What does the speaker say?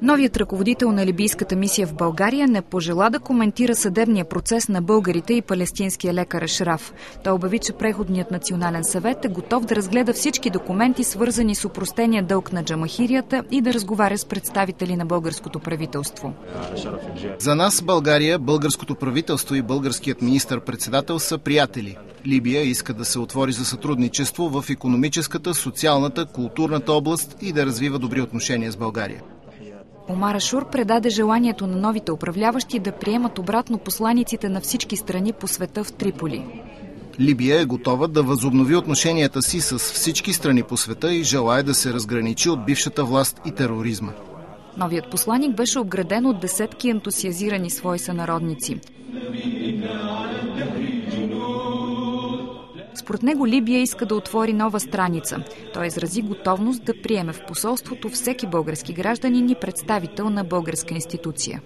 Новият ръководител на либийската мисия в България не пожела да коментира съдебния процес на българите и палестинския лекар Ашраф. Той обяви, че Преходният национален съвет е готов да разгледа всички документи, свързани с опростения дълг на джамахирията и да разговаря с представители на българското правителство. За нас България, българското правителство и българският министър-председател са приятели. Либия иска да се отвори за сътрудничество в икономическата, социалната, културната област и да развива добри отношения с България. Омар Ашур предаде желанието на новите управляващи да приемат обратно посланиците на всички страни по света в Триполи. Либия е готова да възобнови отношенията си с всички страни по света и желае да се разграничи от бившата власт и тероризма. Новият посланик беше обграден от десетки ентусиазирани свои сънародници. Според него Либия иска да отвори нова страница. Той изрази готовност да приеме в посолството всеки български гражданин и представител на българска институция.